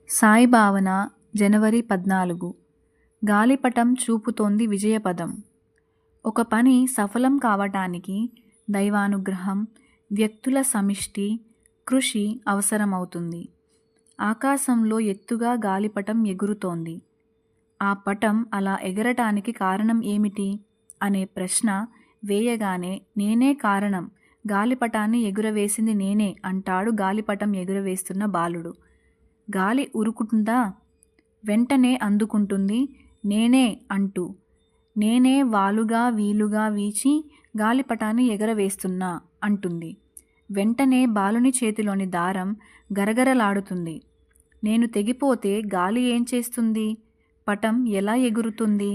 సాయి భావన జనవరి 14. గాలిపటం చూపుతోంది విజయపదం. ఒక పని సఫలం కావటానికి దైవానుగ్రహం, వ్యక్తుల సమిష్టి కృషి అవసరమవుతుంది. ఆకాశంలో ఎత్తుగా గాలిపటం ఎగురుతోంది. ఆ పటం అలా ఎగరటానికి కారణం ఏమిటి అనే ప్రశ్న వేయగానే నేనే కారణం, గాలిపటాన్ని ఎగురవేసింది నేనే అంటాడు గాలిపటం ఎగురవేస్తున్న బాలుడు. గాలి ఉరుకుతుందా? వెంటనే అందుకుంటుంది నేనే అంటూ. నేనే వాలుగా వీలుగా వీచి గాలిపటాన్ని ఎగరవేస్తున్నా అంటుంది. వెంటనే బాలుని చేతిలోని దారం గరగరలాడుతుంది. నేను తెగిపోతే గాలి ఏం చేస్తుంది? పటం ఎలా ఎగురుతుంది?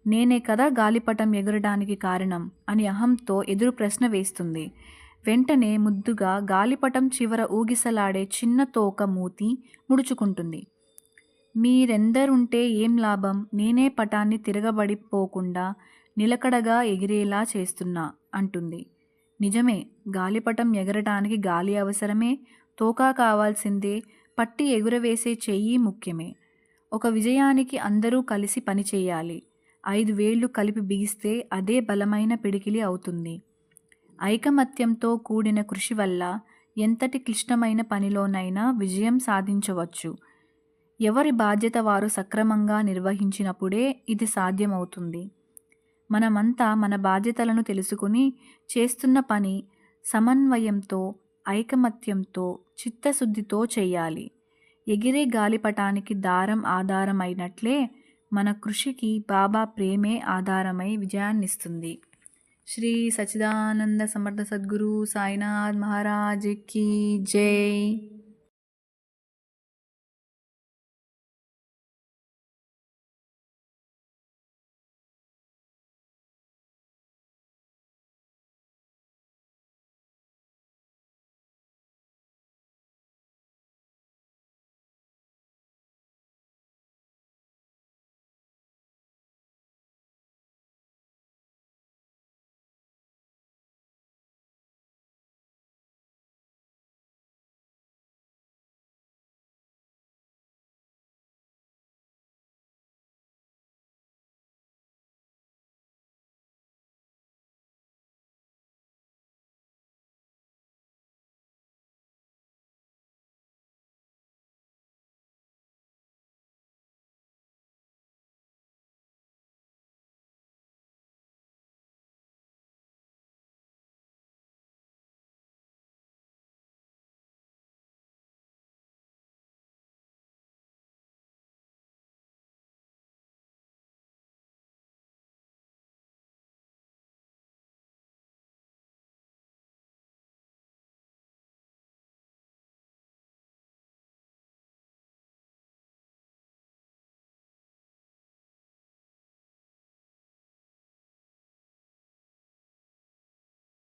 నేనే కదా గాలిపటం ఎగరడానికి కారణం అని అహంతో ఎదురు ప్రశ్న వేస్తుంది. వెంటనే ముద్దుగా గాలిపటం చివర ఊగిసలాడే చిన్న తోక మూతి ముడుచుకుంటుంది. మీరెందరుంటే ఏం లాభం, నేనే పటాన్ని తిరగబడిపోకుండా నిలకడగా ఎగిరేలా చేస్తున్నా అంటుంది. నిజమే, గాలిపటం ఎగరటానికి గాలి అవసరమే, తోక కావాల్సిందే, పట్టి ఎగురవేసే చెయ్యి ముఖ్యమే. ఒక విజయానికి అందరూ కలిసి పనిచేయాలి. 5 వేళ్లు కలిపి బిగిస్తే అదే బలమైన పిడికిలి అవుతుంది. ఐకమత్యంతో కూడిన కృషి వల్ల ఎంతటి క్లిష్టమైన పనిలోనైనా విజయం సాధించవచ్చు. ఎవరి బాధ్యత వారు సక్రమంగా నిర్వహించినప్పుడే ఇది సాధ్యమవుతుంది. మనమంతా మన బాధ్యతలను తెలుసుకుని చేస్తున్న పని సమన్వయంతో, ఐకమత్యంతో, చిత్తశుద్ధితో చేయాలి. ఎగిరే గాలిపటానికి దారం ఆధారమైనట్లే మన కృషికి బాబా ప్రేమే ఆధారమై విజయాన్నిస్తుంది. శ్రీ సచ్చిదానంద సమర్థ సద్గురు సాయినాథ్ మహారాజ్ కీ జై.